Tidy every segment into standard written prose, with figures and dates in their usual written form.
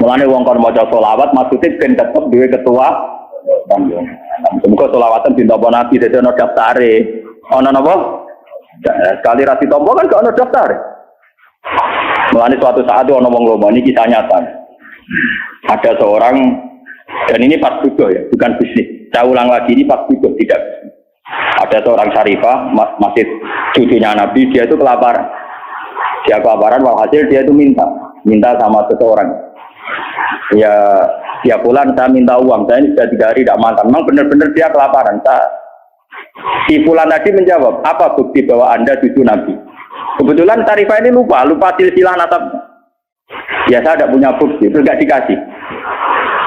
Mulane wong kon maca selawat maksudnya ben tetep duwe ketua. Semoga selawatan ditampa Nabi dadi ana daftare. Ana napa? Sekali ra ditampa kan gak ana daftare. Mulane suatu saat ana wong lomba ini kisah nyata. Ada seorang dan ini pas butuh ya, bukan bisnis. Saya ulang lagi ini pas butuh tidak bisnis. Ada seorang syarifah masih cucunya Nabi, dia itu kelaparan. Dia kelaparan, walhasil dia itu minta sama seseorang. Ya bulan saya minta uang, saya ini sudah 3 hari tidak makan. Memang benar-benar dia kelaparan. Si Fulan tadi menjawab, apa bukti bahwa Anda cucu Nabi? Kebetulan syarifah ini lupa silsilah nasab. Ya saya tidak punya bukti, itu tidak dikasih.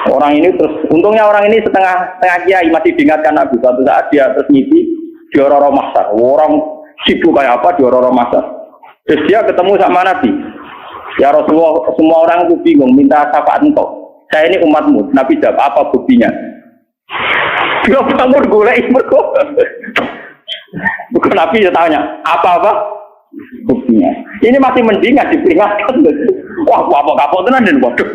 Orang ini terus, untungnya orang ini setengah kiai masih diingatkan Nabi. Suatu saat dia terus ngisi di Roro Mahsar. Orang sibuk kayak apa di Roro Mahsar. Terus dia ketemu sama Nabi. Ya Rasulullah, semua orang itu bingung minta syafaat engkau. Saya ini umatmu. Nabi jawab, apa buktinya? Dia bangun golek mergo. Bukan Nabi dia tanya, apa buktinya? Ini masih mendingan diperingatkan. Wah, apa kapok tenan den waduh.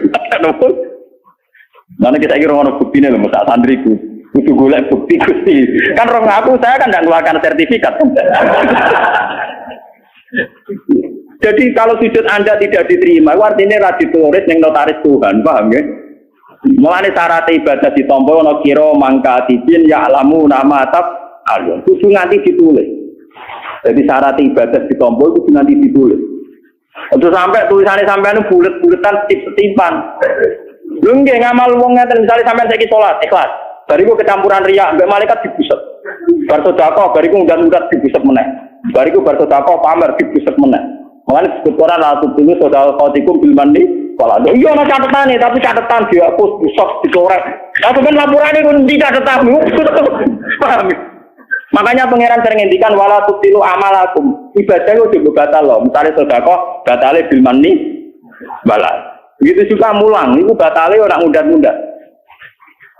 Mana kita kira orang bukti nih loh, masa santriku, butuh golek bukti Gusti. Kan orang aku saya kan tidak mengeluarkan sertifikat. Jadi kalau sujud Anda tidak diterima, artinya rajin tulis yang notaris Tuhan, paham ya? Mulane syarat ibadah ditampa ana kira mangka tidin ya alamu nama tab alun. Kudu nganti ditulis. Jadi syarat ibadah ditampa kudu nganti ditulis. Untuk sampai tulisannya sampean bulet-buletan tip-tipan. Lho nggih ngamal wong ngeten misale sampean saiki salat ikhlas. Bariku kecampuran riya mbek malaikat dibuset. Bar sedekah bariku undat-undat dibuset meneh. Bariku bar sedekah pamer dibuset meneh. Mulane disebut Quran la tutulu sadaqatikum bil manni wala. Iya ana catetane tapi catetan dihapus busuk dicorek. Lah sampean laporane kun ndi catetanmu? Paham? Makanya pangeran sering ngendikan wala tutulu amalakum. Ibadah itu batal loh. Misale sedekah batale bil manni wala. Begitu juga mulang, itu batalnya orang undat-undat.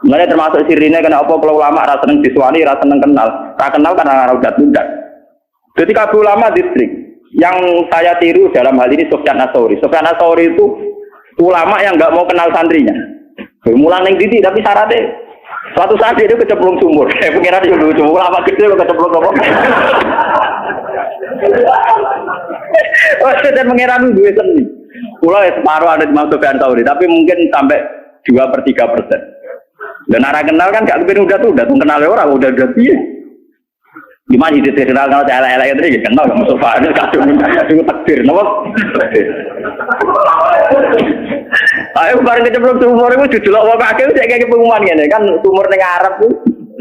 Mulanya termasuk sirine kena apa kalau ulama rasa seneng diswani, rasa seneng kenal. Tak kenal karena undat-undat. Jadi kabeh ulama distrik yang saya tiru dalam hal ini Sufyan Ats-Tsauri. Sufyan Ats-Tsauri itu ulama yang enggak mau kenal santrinya. Mulang ning didi tapi syaratnya suatu saat dia kecemplung sumur. Saya pengen aja dulu ulama gede kok kecemplung apa. Oh, saya mengira dulu seni. Pulau separuh ada di Sufyan Ats-Tsauri, tapi mungkin sampai 2/3%. Dan arah kenal kan gak kepin udah kenal orang udah dia. Gimana itu kenal kalau saya elek itu kenal sama Sufyan kadung takdir, napa? Ayo bareng kecemplung sumur itu didelok wong akeh cek kayak pengumuman ngene kan sumur ning Arab ku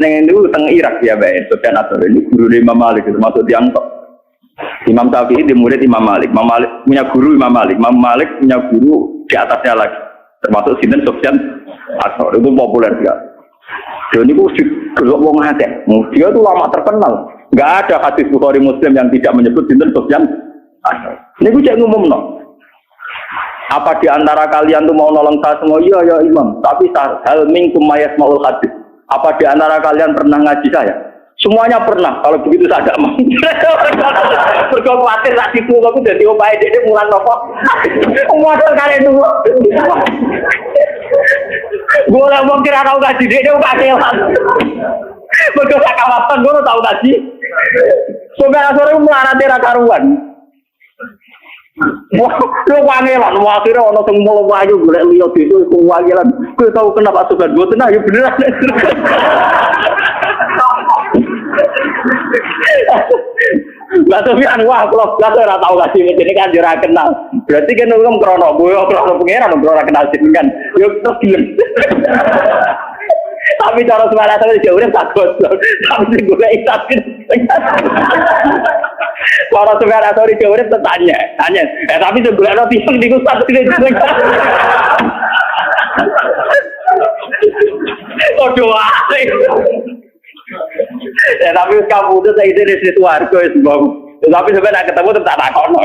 ning itu teng Irak ya bae Sufyan Ats-Tsauri ini guru Imam Malik termasuk yang Imam Syafi'i di murid Imam Malik. Imam Malik punya guru Imam Malik. Imam Malik punya guru di atasnya lagi. Termasuk Sinten Sufyan Ats-Tsauri itu populer juga. Dan itu gelok wong akeh. Dia itu lama terkenal. Enggak ada hadis Bukhari Muslim yang tidak menyebut Sinten Sufyan Ats-Tsauri. Ini gue cek ngumumno. Apa di antara kalian tuh mau nolong saya semua? Iya ya Imam. Tapi hal minkum mayasmaul hadis. Apa di antara kalian pernah ngaji saya? Semuanya pernah, kalau begitu saya tidak mau. Berkau khawatir saat itu aku jadi opai dia mulan nopo. Modal kalian itu. Gue lah mau kira tahu gaji dia kakelan. Berkau saya kawasan gue tahu gaji. Sampai sore melarat dia karuan. Wah, lu kangelan, akhirnya orang semua wajib boleh lihat itu kewangilan. Gue tahu kenapa suka gue tenang, ya beneran. Lah Sufyan wah kalau ora tau kasih ini kan ora kenal. Berarti kan wong krono boyo krono pengeran ora kenal kan. Yo terus gelem. Tapi cara semana saya jauh tak goblok. Tapi gue isakin. Para Sufyan Ats-Tsauri jauh tanya. Tapi sebulan roti yang di Ustaz ini. Oh doa. Tapi kamu itu saya ide di warga itu bang. Tapi sebenarnya ketemu tetap tak kono.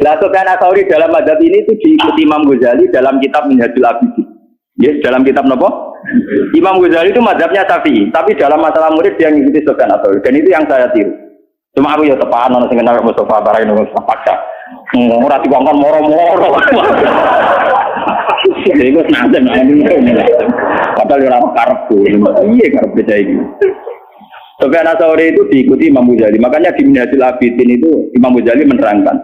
Lah Sufyan Ats-Tsauri dalam madzhab ini itu diikuti Imam Ghazali dalam kitab Minhajul Abidin. Yes, dalam kitab apa? Imam Ghazali itu madzhabnya Syafi'i, tapi dalam masalah murid dia mengikuti Sufyan Ats-Tsauri dan itu yang saya tiru. Cuma aku ya tepan ono sing kenal Mustafa barang nang paksa. Ora dikongkon moro-moro. Jadi gue senang padahal orang karepku. Iya karep beda ini. Sufyan Ats-Tsauri itu diikuti Imam Ghazali. Makanya di Minhajul Abidin itu Imam Ghazali menerangkan,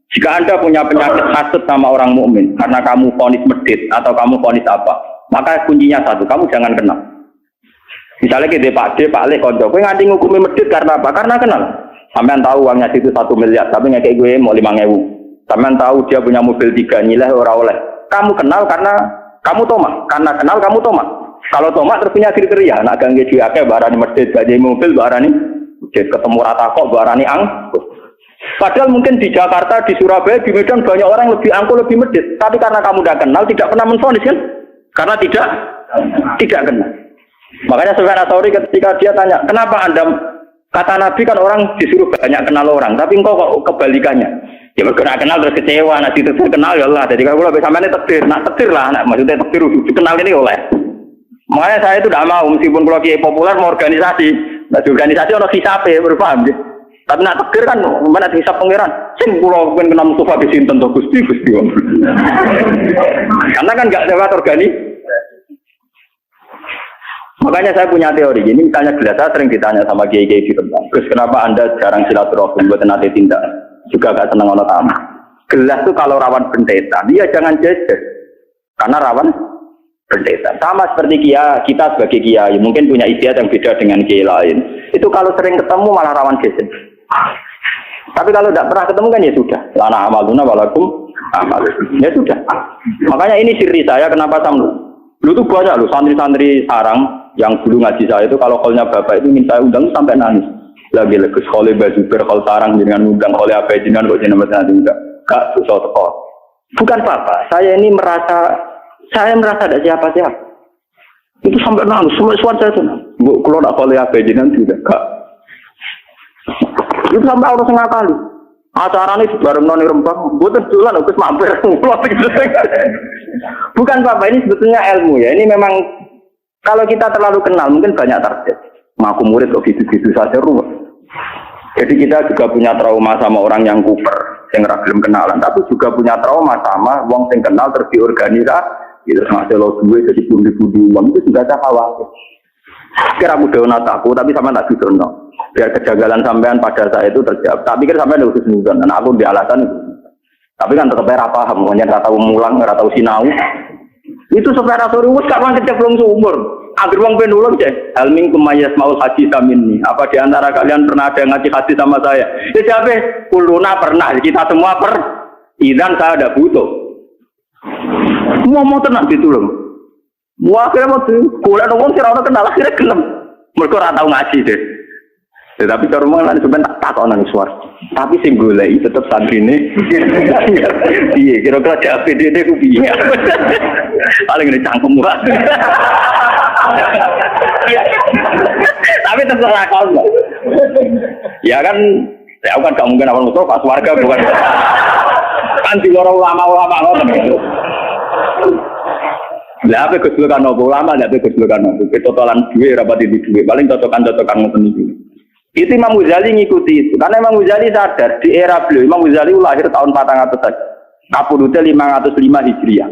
jika Anda punya penyakit hasad sama orang mukmin karena kamu vonis medit atau kamu vonis apa, maka kuncinya satu, kamu jangan kenal. Misalnya kita Pak D, Pak Le, konco, gue nganti ngukumi medit karena apa? Karena kenal. Sampean tahu uangnya itu 1 miliar, tapi nggak kayak gue mau 5.000. Sampean tahu dia punya mobil 3 nyileh ora oleh. Kamu kenal karena kamu tomak, karena kenal kamu tomak. Kalau tomak terus punya kriteria, nak ganggu juga kayak barani medit, gaji mobil barani, ketemu rata kok barani angkut. Padahal mungkin di Jakarta, di Surabaya, di Medan banyak orang lebih angkuh, lebih medit. Tapi karena kamu tidak kenal, tidak pernah menfonis kan? Karena tidak kenal. Makanya Sufyan Ats-Tsauri ketika dia tanya, kenapa Anda, kata Nabi kan orang disuruh banyak kenal orang, tapi engkau kok kebalikannya. Ya berkenal kenal terus kecewa, nanti terus kenal ya Allah. Jadi kalau sampai ini takdir, nak takdir lah, nak maksudnya takdir kenal ini oleh. Makanya saya itu tidak mau, meskipun kalau kiai populer mau organisasi, nah organisasi orang hisape, berpaham gitu. Tapi nak takdir kan, mana hisap pangeran? Sing pulau pun kenal Mustafa di sini tentu Gusti. Karena kan nggak lewat organisasi. Makanya saya punya teori ini, misalnya gelas saya sering ditanya sama kiai-kiai di tempat, terus kenapa Anda jarang silaturahmi buat nanti tindak? Juga gak senang ono tamu. Gelas itu kalau rawan pendeta, dia jangan jejer, karena rawan pendeta. Sama seperti kita sebagai kiai, mungkin punya istiadat yang beda dengan kiai lain. Itu kalau sering ketemu malah rawan jejer. Tapi kalau tidak pernah ketemu kan ya sudah. Lana amaluna walakum amal. Ya sudah. Makanya ini siri saya kenapa sama dulu tuh banyak loh santri-santri sarang yang dulu ngaji saya itu kalau kolnya bapak itu minta undang sampai nangis. Lagi legus kole bazuber kol sarang dengan undang kole apa jenengan kok jenengan nanti enggak susah teko. Bukan bapak, saya ini merasa ada siapa-siapa. Itu sampai nangis, semua suara saya tuh. Bu, kalau nak kole apa jenengan tidak kak. Itu sampai orang setengah kali. Acaranya bareng noni rembang, buatan jualan aku mampir. Bukan bapak, ini sebetulnya ilmu ya. Ini memang kalau kita terlalu kenal mungkin banyak target. Ngaku murid kok gitu-gitu saja ruwet. Jadi kita juga punya trauma sama orang yang kuper, yang ragilem kenalan. Tapi juga punya trauma sama wong yang kenal terus diorganisasi. Itu ngasih lo duit jadi bundi-bundi uang itu juga saya khawatir. Kira aku donat aku, tapi sama tak didonat. Biar kejagalan sampean pada saat itu terjawab. Tapi kira sampean udah khususnudan dan aku di alasan itu. Tapi kan tetap saya paham, mungkin nggak tahu mulang, nggak tahu sinau. Itu secara suruh gak mang kecemplung seumur. Agar wong penulung deh. Alming kumayas maul haji samini. Apa di antara kalian pernah ada ngaji haji sama saya? Ya siapa? Kuluna pernah. Kita semua Idan saya ada butuh. Mau tenang ditulung. Wah akhirnya mau kuliah nongol sih orang kenal akhirnya gelem. Mereka orang tahu ngaji deh. Tetapi kalau rumah lain sebenarnya tak tahu nangis suara. Tapi sing golek tetap santri ini. Iya, kira-kira jawab dia kubinya. Paling ini cangkem banget. Tapi terserah kau. Ya kan, ya kan gak mungkin awal musuh pas warga bukan. Kan di luar ulama-ulama ngoten. Lah apa kesulukan ulama, lah apa kesulukan totalan duit rapat di duit. Paling cocokan ngoten iki. Itu Imam Ghazali ngikuti itu. Karena Imam Ghazali sadar di era beliau, Imam Ghazali lahir tahun 400 saja. Kapudutnya 505 Hijriah.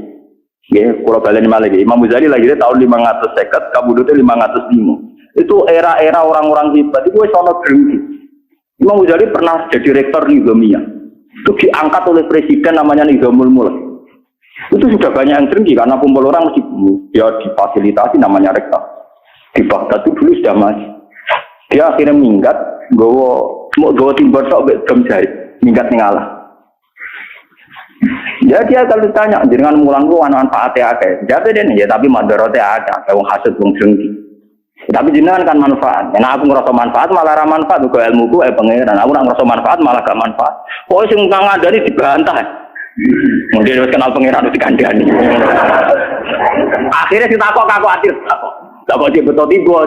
Ya, kalau balik lagi. Imam Ghazali lahir tahun 550, kapudutnya 505. Itu era-era orang-orang hebat. Itu sono drengki. Imam Ghazali pernah jadi rektor Nizamiyah. Itu diangkat oleh presiden namanya Nizamul Mulk. Itu sudah banyak yang drengki karena kumpul orang mesti ya difasilitasi namanya rektor. Di Baghdad itu dulu sudah masih. Dia akhirnya minggat, gawa timbar sok jam jahit, minggat ngalah. Ya dia kalau ditanya, dengan mulang gua manfaatnya ada. Jadi dia nih, ya tapi madarotnya ada, kayak wong hasud wong drengki. Tapi jenengan kan manfaat. Nah aku ngerasa manfaat malah ra manfaat juga ilmuku pangeran. Aku nak ngerasa manfaat malah gak manfaat. Pokoknya sing kang ngadani dibantah. Mungkin wis kenal pangeran dikandani. Akhirnya ditakok atir takok. Takok dia betul tiba.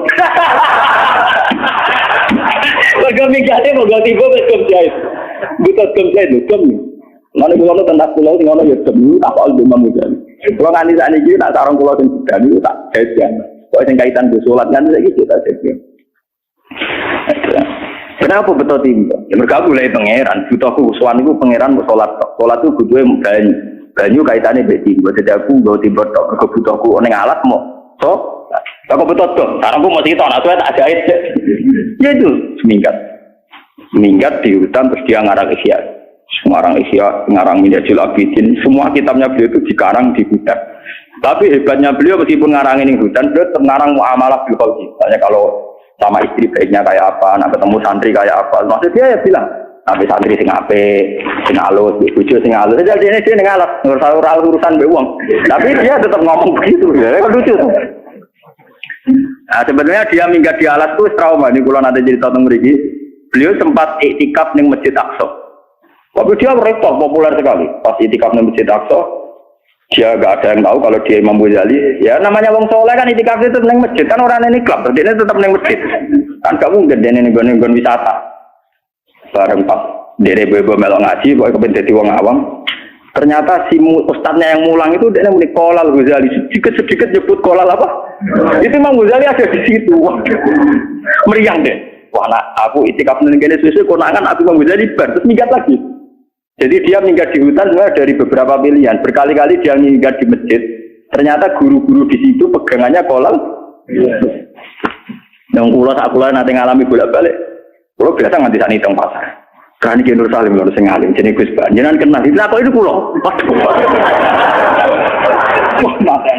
Mergo mikate mau tiba wis kejait. Betul kejait kem. Mana kula tentang pulau sing ono ya dem takok Imam Ghazali. Kula nganti sakniki tak sarung kula sing bedani tak jajan. Kok sing kaitan go salat kan saiki kita jajan. Kenapa betul timba? Ya mereka mulai pangeran. Butuhku suan itu pangeran sholat. Sholat itu butuhnya banyu. Banyu kaitannya beti. Buat jadi aku gak timba tok. Kebutuhku neng alat mau. So, aku betul dong. Sekarang aku masih tahu. Nah, tak jahit. Ya itu seminggat. Seminggat di hutan terus dia ngarang Ihya. Ngarang Ihya, ngarang Minhajul Abidin. Semua kitabnya beliau itu dikarang di hutan. Tapi hebatnya beliau meskipun ngarangin di hutan, beliau tetap ngarang muamalah bil khalqi. Misalnya kalau sama istri baiknya kayak apa, nak ketemu santri kayak apa. Maksud dia ya bilang, sampai santri sing apik, sing alus, bojo sing alus. Jadi dia ngalas, urusan be wong. Tapi dia tetap ngomong begitu. Ya kan lucu tuh. Nah, sebenarnya dia minggat di alas tuh trauma. Ini kalau nanti cerita tentang mriki, beliau sempat iktikaf ning Masjid Aqsa. Tapi dia rektor populer sekali. Pas iktikaf ning Masjid Aqsa, dia nggak ada yang tahu kalau dia Imam Ghazali. Ya namanya wong soleh kan itikaf itu neng masjid kan orang ini klub, dia tetap neng masjid. Kan gak mungkin dia neng gon wisata. Bareng pas dia bebo melok ngaji, pokoknya kepen dadi wong awam. Ternyata si ustadznya yang mulang itu dia neng kolal Ghazali, sedikit nyebut kolal apa? Itu Imam Ghazali ada di situ. Meriang deh. Wah, nak aku itikaf neng kene sesuai konangan aku Imam Ghazali bar terus minggat lagi. Jadi dia minggat di hutan sebenarnya dari beberapa pilihan. Berkali-kali dia minggat di masjid. Ternyata guru-guru di situ pegangannya kolal. Yang kulo nanti ngalami bolak-balik. Kulo biasa nganti saat hitung pasar. Kan iki Nur Salim lho sing alim jenenge Gus Ban. Jenengan kenal. Lah kok itu kulo. Wah, mate.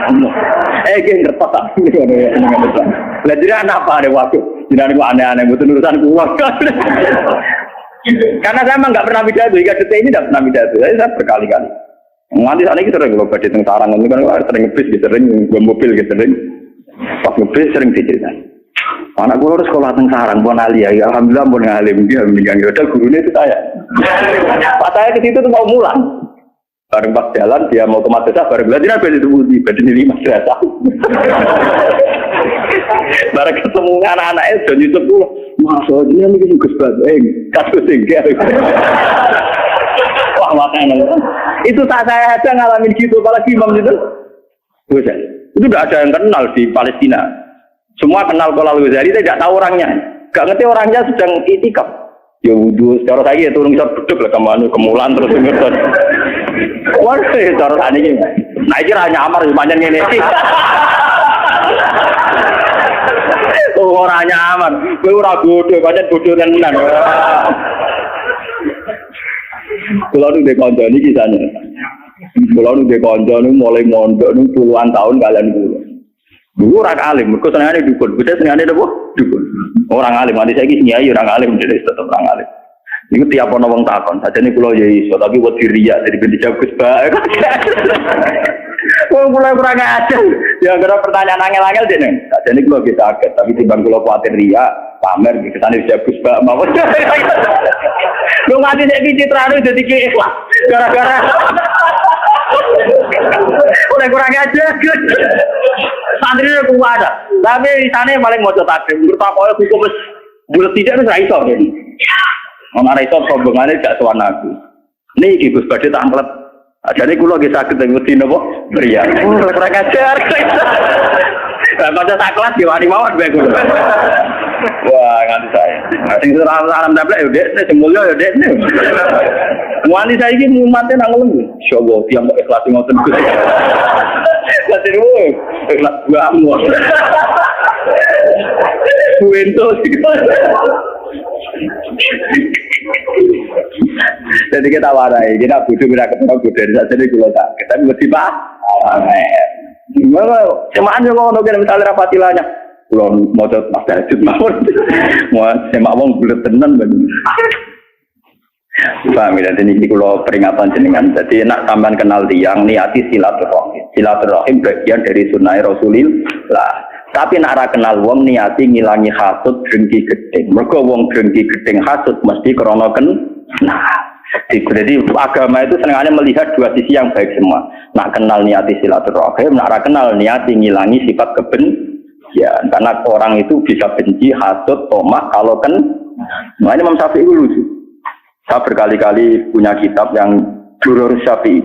Iki ngertos tak ngono ya. Lah jadi anak apa ada waktu. Jenengan ku aneh-aneh mboten urusan kulo. Karena saya memang nggak pernah pidato, hingga detik ini nggak pernah pidato. Saya berkali-kali. Nanti saat ini sering kalau badai teng sarang, ini kan sering ngebis, sering gua mobil, sering pas ngebis sering diceritain. Anak gua harus sekolah teng sarang, bukan alia. Ya, alhamdulillah bukan ngalim dia meninggal. Ada gurunya itu saya. Pas saya ke situ tuh mau mulang. Bareng pas jalan dia mau ke madrasah, bareng belajar apa itu budi, badai di madrasah. Bareng ketemu anak-anaknya sudah nyusup dulu. Maksudnya ini Gus Badeng, kasus tinggal. Wah makanya itu tak saya aja ngalamin gitu, apalagi Imam itu. Itu tidak ada yang kenal di Palestina. Semua kenal Kolal Ghazali, tidak tahu orangnya. Gak ngerti orangnya sedang itikaf. Ya wudhu, secara saya turun bisa beduk lah kemulan terus ngerti. Wah, secara saya ini. Nah ini hanya amar sepanjang ini. Orang nyaman, kowe ora bodoh, pancen bodoh tenan. Kulo nu de kanca niki kisahnya. Kulo nu de kanca nu mulai mondok nu puluhan tahun kalian kulo. Dulu ora alim, mergo senengane dukun. Bisa senengane apa? Dukun. Orang alim, nanti saiki nyai orang alim, jadi tetep orang alim. Niku tiap ana wong takon, sajane kulo ya iso, tapi wedi riya jadi ben dijawab Gus Ba. Wong mulai kurang ajar. Ya gara pertanyaan angel-angel dene. Sajane kulo bisa kaget, tapi timbang kulo kuatir riya, pamer iki kesane dijawab Gus Ba mawon. Lu nganti nek citrane dadi ki ikhlas. Gara-gara udah kurang ajar. Santrine kuat ada. Tapi di sana paling moco takdim. Bertakoe hukum wis bulet tidak wis ra iso kene. Ana ra iso sombongane gak sowan aku. Niki Gus Badhe tak anglet. Ajane kula nggih saged ngudi napa? Pria. Kurang ajar. Lah pada sak kelas yo wani mawon bae kula. Wah, nganti saya. Sing salam tablek yo Dek, sing mulya yo Dek. Wani saiki mumate nang ngelem. Insyaallah tiyang kok ikhlas ngoten Gus. Latiru, ikhlas gua. Buento. Jadi kita warai, kita butuh ketemu dari saat ini kalau tak kita mesti pak. Gimana? Semaan juga kalau kita misalnya rapatilanya, kalau mau coba mas Dajud mawon, mau semak wong bulat tenan bagi. Paham ya? Jadi ini kalau peringatan jenengan. Jadi nak sampean kenal tiang niati silaturahim. Silaturahim bagian dari sunnah Rasulillah. Tapi nak ra kenal wong niati ngilangi hasud drengki gedeng. Mergo wong drengki gedeng hasud mesti krana nah. Jadi agama itu senengane melihat dua sisi yang baik semua. Nak kenal niati silaturahim, nak ra kenal niati ngilangi sifat kebencian. Karena orang itu bisa benci, hasud, tomak kalau Nah ini Imam Syafi'i itu lucu. Saya berkali-kali punya kitab yang Durur Syafi'i.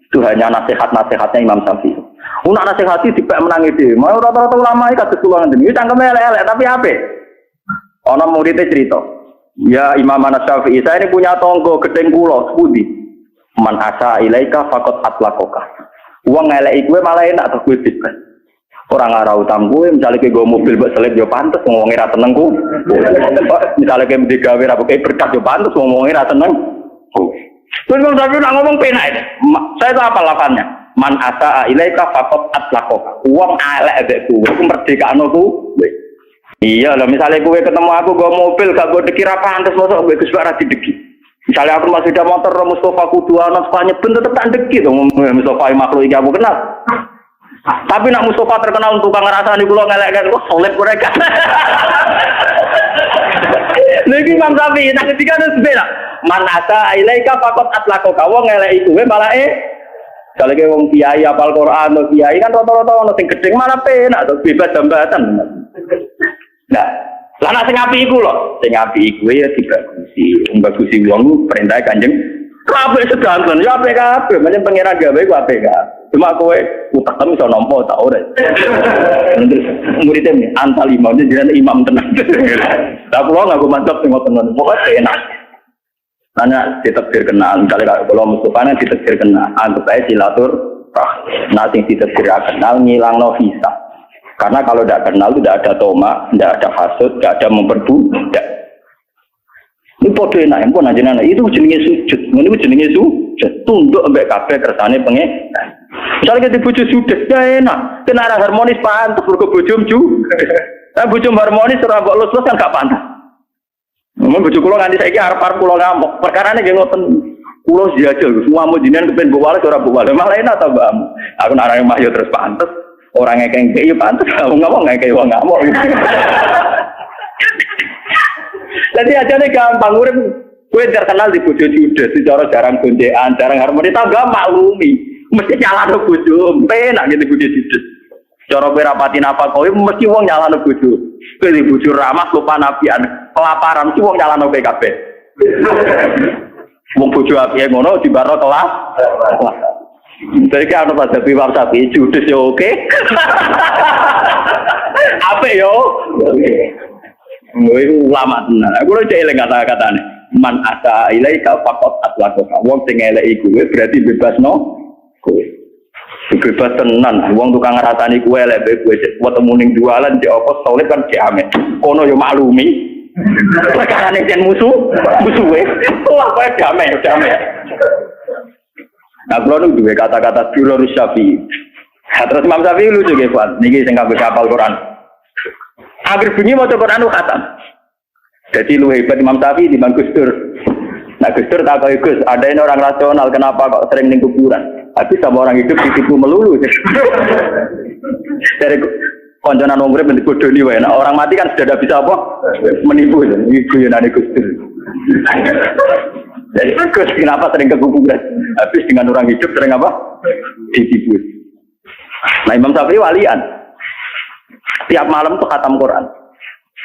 Itu hanya nasihat-nasihatnya Imam Syafi'i. Unak nasihati dibak menangi dhewe. Mau rata-rata ulama iki kados kula ngene. Iki cangkeme elek-elek tapi apik. Ana muridé cerita. Ya Imam Syafi'i, saya ini punya tonggo gedeng kula sepundi. Man asa ilaika faqad atlaqaka. Wong ngeleki kowe malah enak to kowe bebas. Ora ngara utang kowe, misale kowe mobil mbok selip yo pantes wong ora teneng ku. Misale kowe digawe ra kok berkat yo pantes wong ora teneng. Terus Imam Syafi'i nak ngomong penak. Saya tahu apa lafalnya. Man asa ilaika faqad atlaqaka. Wong elek mbek kowe, ku merdekakno kowe. Iya lah, misalnya gue ketemu aku gue mobil, gak gue dikira pantas, masa gue kesuara dideki. Misalnya aku masih ada motor, Mustafa kudu anak sepanjang pun tetap tak deki dong. Mustafa makhluk ini aku kenal. Tapi nak Mustafa terkenal untuk ngerasa nih pulau ngelak-ngelak, wah solid mereka. Lagi Imam Syafi'i, nah ketika itu sebeda. Man asa ilaika faqad atlaqaka, wong ngelak itu, malah kalau kayak wong kiai apal Quran atau kiai kan rata-rata ono sing gedeng malah penak, bebas jambatan. Nah, lana sing apik iku lho, sing apik iku ya dibagusi wong perintah Kanjeng. Kabeh sedanten ya apik kabeh, menyang pangeran gawe ku apik kabeh. Cuma kowe utek iso nampa ta ora. Muridnya nih antal imamnya jenenge imam tenan. Lah kula ngaku mantap sing ngoten. Pokoke enak. Hanya ditakdir kenal, misalnya kalau Mustafa ditakdir kenal, anggap aja silatur, nanti ditakdir kenal, ngilang no visa. Karena kalau tidak kenal itu tidak ada toma, tidak ada hasud, tidak ada memperbudak. Ini podo enak, pun aja nana itu jenenge sujud, ini jenenge sujud, tunduk ambek kabeh kersane pengen. Misalnya kita bojo sujud, ya enak, kena arah harmonis pantas, berko bojom juga. Nah bojom harmonis, ora mbok lus kan gak pantas. Mun bojo kula nganti saiki arep-arep kula ngamuk, perkarane nggih ngoten. Kula jajal, semua mau jenengan kepen mbok wales ora mbok wales, malah enak ta mbakmu. Aku nek arane mah yo terus pantes. Orang ngekeng-ngekeng pantes, ngomong ngekeng wong ngamuk. Jadi aja nih gampang, urip kowe terkenal di bojo judes, secara jarang gonjekan, jarang harmoni, tangga maklumi. Mesti nyalano bojo, penak gitu bojo judes. Cara kowe rapati napa kowe mesti wong nyalano bojo. Kowe di bojo ramah lupa nabian, kelaparan mesti wong nyalano kowe kabeh. Wong bojo apike ngono dibaro kelas. Jadi kan ada pada Imam Syafi'i judes ya oke. Apa yo? Oke. Ulama tenan. Aku lho cek eling kata-katane. Man asa ilaika faqat atlaqaka. Wong sing eleki kowe berarti bebasno kowe. Bebas tenan. Wong tukang ngrasani kowe elek kowe ketemu ning jualan cek apa solid kan cek ame. Kono yo maklumi. Perkarane jen musuhe. Wah kowe damai. Nah, kalau nu juga kata-kata Duror Syafi'i. Terus Imam Syafi'i lucu gitu, Pak. Niki sing kabeh hafal Quran. Akhir bunyi maca Quran lu khatam. Jadi lu hebat Imam Syafi'i timbang Gus Dur. Nah, Gus Dur tak kaya Gus, ada ini orang rasional kenapa kok sering ning kuburan? Tapi sama orang hidup ditipu melulu. Dari konconan umurnya bentuk bodoni wae. Nah, orang mati kan sudah tidak bisa apa? Menipu. Iku yo nane Gus Dur. Jadi Gus kenapa sering ke kuburan? Habis dengan orang hidup sering apa? Ditipu. Nah Imam Syafi'i walian. Tiap malam tuh khatam Quran.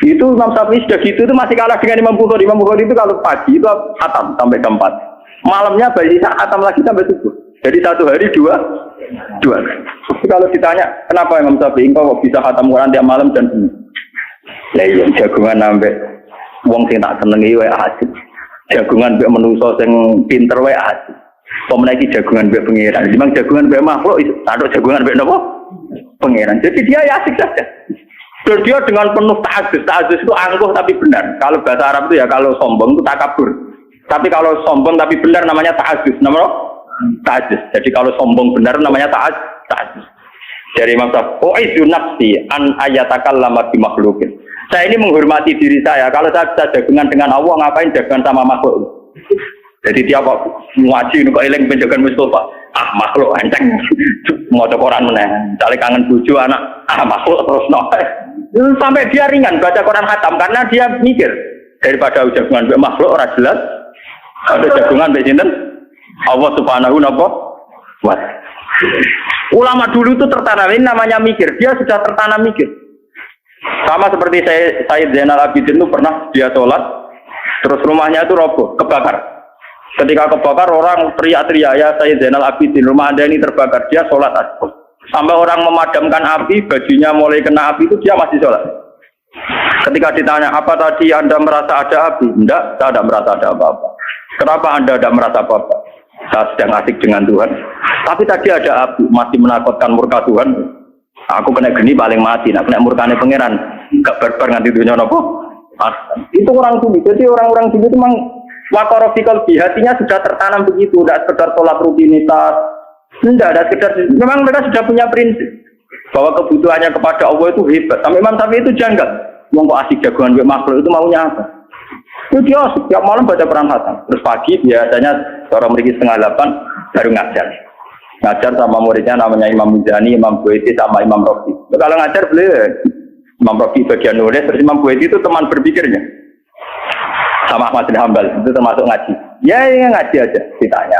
Itu Imam Syafi'i sudah gitu itu masih kalah dengan Imam Bukhari. Imam Bukhari itu kalau pagi itu khatam sampai jam 4. Malamnya bayi khatam lagi sampai subuh. Jadi satu hari dua. Kalau ditanya kenapa Imam Syafi'i kok bisa khatam Quran tiap malam dan ini? Lah iya jagungan sampai wong sing tak senengi wae asik. Jagungan mbek menungso sing pinter wae asik. Pemeniki jagungan mbek pangeran. Memang jagungan mbek makhluk ada jagungan mbek napa? Pangeran. Jadi dia ya asik saja. Dan dia dengan penuh ta'azzuz. Ta'azzuz itu angkuh tapi benar. Kalau bahasa Arab itu ya kalau sombong itu takabur. Tapi kalau sombong tapi benar namanya ta'azzuz. Namanya ta'azzuz. Jadi kalau sombong benar namanya ta'azzuz. Dari Imam Syafi'i, "U'idzu nafsi an ayatakallama bi makhluqin." Saya ini menghormati diri saya. Kalau saya bisa jagungan dengan Allah, ngapain jagungan sama makhluk? Jadi dia kok ngaji kok eling penjagaan Mustafa. Ah makhluk anceng. Mau Quran meneh. Cale kangen bojo anak. Ah makhluk terus no. Sampai dia ringan baca Quran khatam karena dia mikir daripada jagungan mbek makhluk ora jelas. Ada jagungan mbek sinten? Allah Subhanahu wa ta'ala. Ulama dulu itu tertanam, ini namanya mikir. Dia sudah tertanam mikir. Sama seperti Sayyid Zainal Abidin itu pernah dia sholat, terus rumahnya itu roboh, kebakar. Ketika kebakar orang teriak-teriak, ya Sayyid Zainal Abidin, rumah Anda ini terbakar. Dia sholat asbab. Sampai orang memadamkan api, bajunya mulai kena api itu dia masih sholat. Ketika ditanya, apa tadi Anda merasa ada api? Tidak, saya tidak merasa ada apa-apa. Kenapa Anda tidak merasa apa-apa? Saya sedang asik dengan Tuhan. Tapi tadi ada api, masih menakutkan murka Tuhan. Aku kena geni paling mati, nak kena murkane pangeran. Gak barbar nganti dunia nopo. Itu orang dulu. Jadi orang-orang dulu itu memang wakorofikal di hatinya sudah tertanam begitu. Tidak sekedar tolak rutinitas. Tidak, ada sekedar. Memang mereka sudah punya prinsip bahwa kebutuhannya kepada Allah itu hebat. Sampai Imam Syafi'i itu janggal. Wong kok asik jagoan gue makhluk itu maunya apa? Itu dia setiap malam baca Quran khatam. Terus pagi biasanya orang mereka 7:30 baru ngajar. Ngajar sama muridnya namanya Imam Muzani, Imam Buaiti sama Imam Rafi. Kalau ngajar beliau Imam Rafi bagian nulis, terus Imam Buaiti itu teman berpikirnya. Sama Ahmad bin Hambal itu termasuk ngaji. Ya ngaji aja ditanya.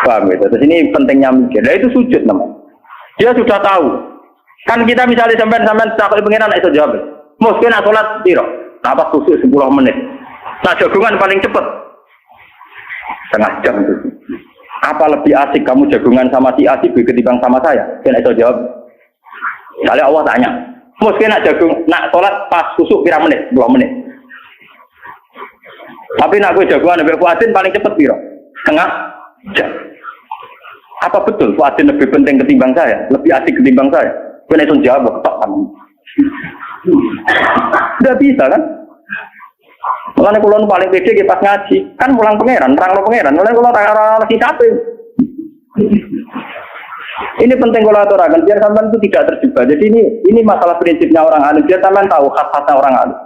Paham gitu. Terus ini pentingnya mikir. Nah itu sujud namanya. Dia sudah tahu. Kan kita misalnya sampai takut pengiran itu jawab. Mungkin nak sholat tiro, apa khusus 10 menit. Nah jagungan paling cepat setengah jam itu. Apa lebih asik kamu jagungan sama si asik ketimbang sama saya? Kena itu jawab. Misalnya Allah tanya, mungkin nak sholat pas khusus berapa menit? 2 menit. Tapi nak gue jagungan lebih kuatin paling cepat tiro, setengah jam. Apa betul Fuadin lebih penting ketimbang saya? Lebih asik ketimbang saya? Kena itu jawab, ketok. Tidak bisa kan? Mulanya kulon paling pede pas ngaji, kan pulang pangeran, terang lo pangeran. Mulanya kulon tak lagi capek. Ini penting kalau aturakan biar sampean itu tidak terjebak. Jadi ini masalah prinsipnya orang alim. Biar sampean tahu khas-khasnya orang alim.